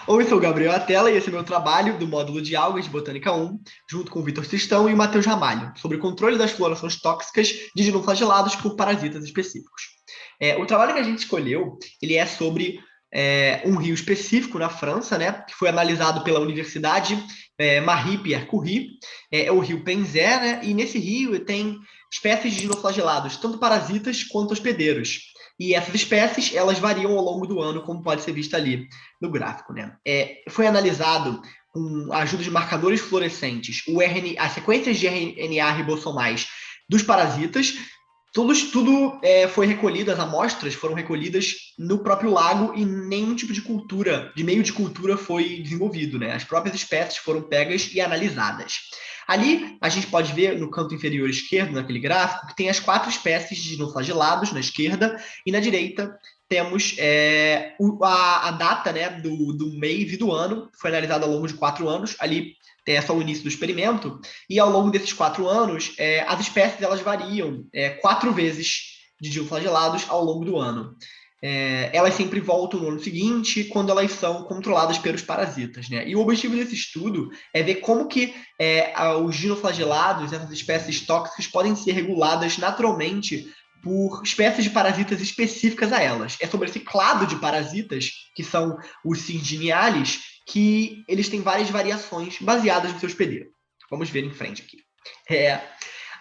Oi, sou o Gabriel Atela e esse é meu trabalho do módulo de Algas de Botânica 1, junto com o Vitor Tristão e o Matheus Ramalho, sobre o controle das florações tóxicas de dinoflagelados por parasitas específicos. O trabalho que a gente escolheu, ele é sobre um rio específico na França, né, que foi analisado pela Universidade Marie Pierre Curie, é o rio Penzé, né, e nesse rio tem espécies de dinoflagelados, tanto parasitas quanto hospedeiros. E essas espécies, elas variam ao longo do ano, como pode ser visto ali no gráfico, né? Foi analisado com a ajuda de marcadores fluorescentes as sequências de RNA ribossomais dos parasitas. Tudo foi recolhido, as amostras foram recolhidas no próprio lago e nenhum tipo de cultura, de meio de cultura foi desenvolvido, né? As próprias espécies foram pegas e analisadas. Ali, a gente pode ver no canto inferior esquerdo, naquele gráfico, que tem as 4 espécies de dinoflagelados na esquerda, e na direita temos a data, né, do mês e do ano, foi analisada ao longo de 4 anos, ali é só o início do experimento, e ao longo desses 4 anos, as espécies elas variam 4 vezes de dinoflagelados ao longo do ano. Elas sempre voltam no ano seguinte, quando elas são controladas pelos parasitas, né? E o objetivo desse estudo é ver como que os dinoflagelados, essas espécies tóxicas, podem ser reguladas naturalmente por espécies de parasitas específicas a elas. É sobre esse clado de parasitas, que são os Sirginiales, que eles têm várias variações baseadas no seu hospedeiro. Vamos ver em frente aqui.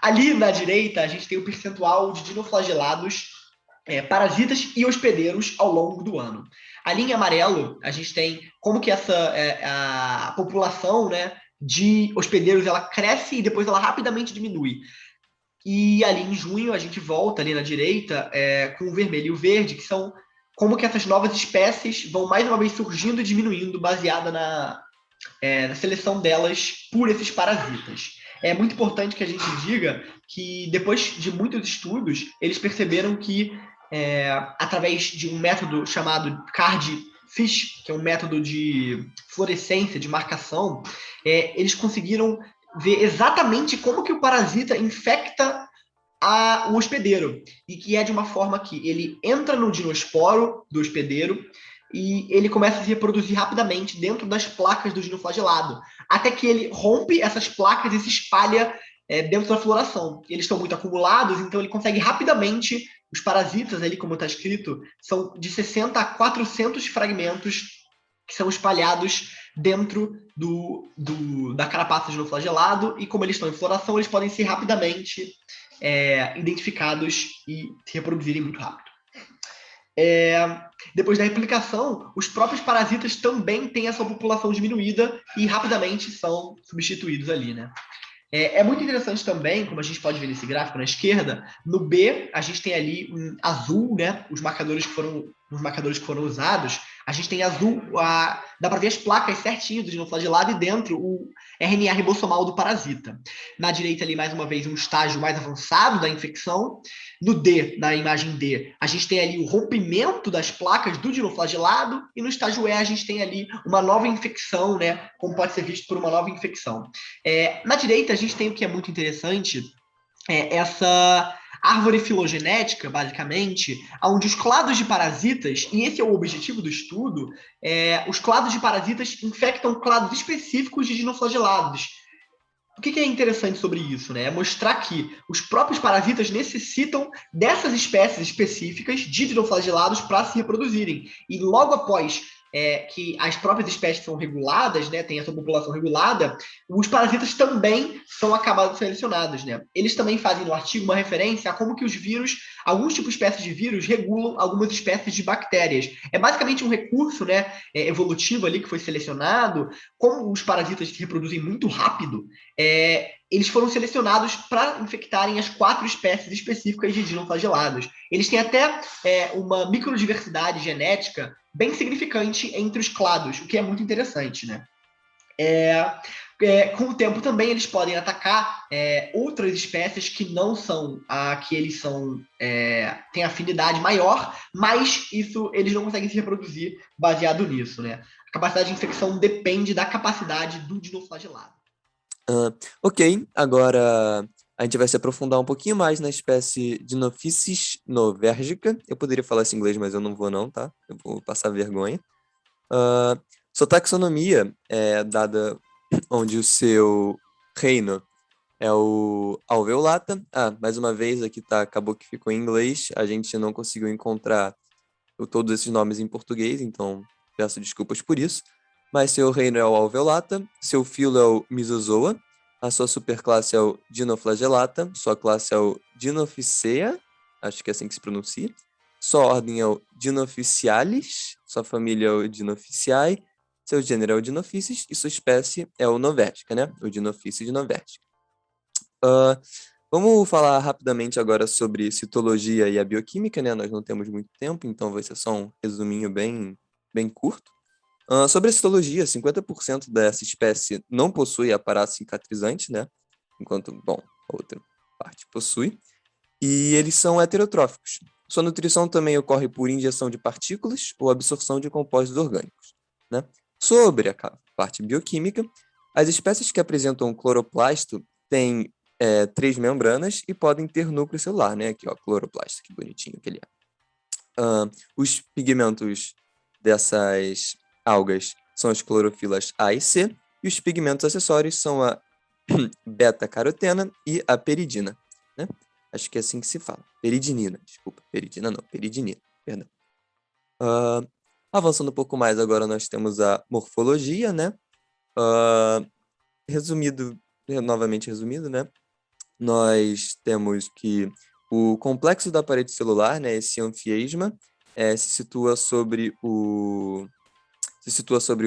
Ali na direita, a gente tem o percentual de dinoflagelados, parasitas e hospedeiros ao longo do ano. Ali em amarelo, a gente tem como que a população, né, de hospedeiros ela cresce e depois ela rapidamente diminui. E ali em junho, a gente volta ali na direita com o vermelho e o verde, que são como que essas novas espécies vão mais uma vez surgindo e diminuindo, baseada na seleção delas por esses parasitas. É muito importante que a gente diga que, depois de muitos estudos, eles perceberam que, através de um método chamado CARD-FISH, que é um método de fluorescência, de marcação, eles conseguiram ver exatamente como que o parasita infecta o hospedeiro, e que é de uma forma que ele entra no dinosporo do hospedeiro e ele começa a se reproduzir rapidamente dentro das placas do dinoflagelado, até que ele rompe essas placas e se espalha dentro da floração. Eles estão muito acumulados, então ele consegue rapidamente, os parasitas ali, como está escrito, são de 60 a 400 fragmentos que são espalhados dentro da carapaça do dinoflagelado, e como eles estão em floração, eles podem ser rapidamente identificados e se reproduzirem muito rápido. Depois da replicação, os próprios parasitas também têm a sua população diminuída e rapidamente são substituídos ali, né? É muito interessante também, como a gente pode ver nesse gráfico na esquerda, no B a gente tem ali um azul, né? Os marcadores que foram usados, a gente tem azul, dá para ver as placas certinho do dinoflagelado e dentro o RNA ribossomal do parasita. Na direita ali, mais uma vez, um estágio mais avançado da infecção. No D, na imagem D, a gente tem ali o rompimento das placas do dinoflagelado, e no estágio E a gente tem ali uma nova infecção, né? Como pode ser visto por uma nova infecção. Na direita, a gente tem o que é muito interessante, essa árvore filogenética, basicamente, onde os clados de parasitas, e esse é o objetivo do estudo, os clados de parasitas infectam clados específicos de dinoflagelados. O que é interessante sobre isso, né? É mostrar que os próprios parasitas necessitam dessas espécies específicas de dinoflagelados para se reproduzirem. E logo após que as próprias espécies são reguladas, né, tem a sua população regulada, os parasitas também são acabados selecionados, né? Eles também fazem no artigo uma referência a como que os vírus, alguns tipos de espécies de vírus regulam algumas espécies de bactérias. É basicamente um recurso, né, evolutivo ali que foi selecionado. Como os parasitas se reproduzem muito rápido, eles foram selecionados para infectarem as 4 espécies específicas de dinoflagelados. Eles têm até uma microdiversidade genética bem significante entre os clados, o que é muito interessante, né? Com o tempo também eles podem atacar outras espécies que não são que eles têm afinidade maior, mas isso eles não conseguem se reproduzir baseado nisso, né? A capacidade de infecção depende da capacidade do dinoflagelado. Ok, agora a gente vai se aprofundar um pouquinho mais na espécie Dinophysis novergica. Eu poderia falar esse em inglês, mas eu não vou não, tá? Eu vou passar vergonha. Ah, Sua taxonomia é dada onde o seu reino é o alveolata. Ah, mais uma vez, aqui tá, acabou que ficou em inglês. A gente não conseguiu encontrar todos esses nomes em português, então peço desculpas por isso. Mas seu reino é o alveolata, seu filo é o Mesozoa, a sua superclasse é o Dinoflagellata, sua classe é o Dinophyceae, acho que é assim que se pronuncia. Sua ordem é o Dinophysialis, sua família é o Dinophysiae, seu gênero é o Dinophysis e sua espécie é o Novertica, né? O Dinophysis novertica. Ah, vamos falar rapidamente agora sobre citologia e a bioquímica, né? Nós não temos muito tempo, então vai ser só um resuminho bem curto. Sobre a citologia, 50% dessa espécie não possui aparato cicatrizante, né? Enquanto, bom, a outra parte possui. E eles são heterotróficos. Sua nutrição também ocorre por injeção de partículas ou absorção de compostos orgânicos, né? Sobre a parte bioquímica, as espécies que apresentam cloroplasto têm três membranas e podem ter núcleo celular, né? Aqui, ó, cloroplasto, que bonitinho que ele é. Os pigmentos dessas algas são as clorofilas A e C, e os pigmentos acessórios são a beta-carotena e a peridina, né? Acho que é assim que se fala. Peridinina, desculpa. Peridina não, peridinina, perdão. Ah, avançando um pouco mais, agora nós temos a morfologia, né? Ah, resumido, novamente resumido, né? Nós temos que o complexo da parede celular, né, esse anfiesma, se situa sobre o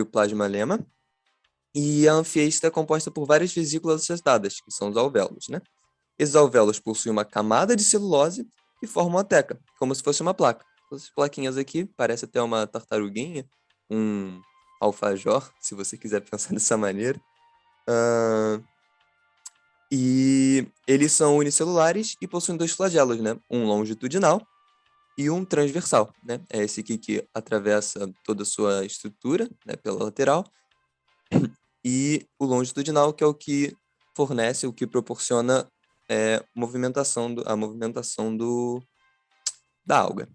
plasmalema, e a anfiesta é composta por várias vesículas acetadas, que são os alvéolos, né? Esses alvéolos possuem uma camada de celulose e formam uma teca, como se fosse uma placa. Essas plaquinhas aqui, parece até uma tartaruguinha, um alfajor, se você quiser pensar dessa maneira. Ah, e eles são unicelulares e possuem dois flagelos, né? Um longitudinal e um transversal, né? É esse aqui que atravessa toda a sua estrutura, né, pela lateral, e o longitudinal, que é o que fornece, o que proporciona a movimentação da alga.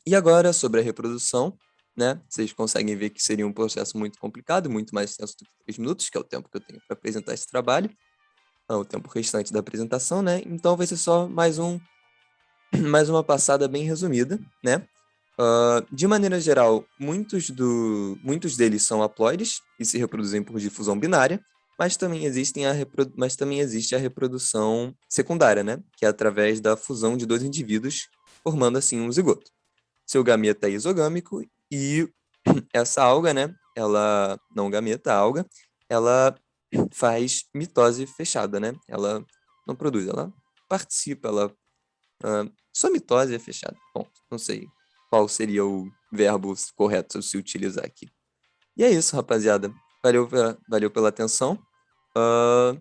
E agora, sobre a reprodução, né? Vocês conseguem ver que seria um processo muito complicado, muito mais extenso do que 3 minutos, que é o tempo que eu tenho para apresentar esse trabalho, o tempo restante da apresentação, né? Então vai ser só mais uma passada bem resumida, né? De maneira geral, muitos deles são haploides e se reproduzem por difusão binária, mas também existe a reprodução secundária, né? Que é através da fusão de dois indivíduos, formando assim um zigoto. Seu gameta é isogâmico e essa alga, né? Ela, não gameta, a alga, ela faz mitose fechada, né? Ela não produz, ela participa, sua mitose é fechada. Bom, não sei qual seria o verbo correto a se utilizar aqui. E é isso, rapaziada. Valeu pela atenção. Ah,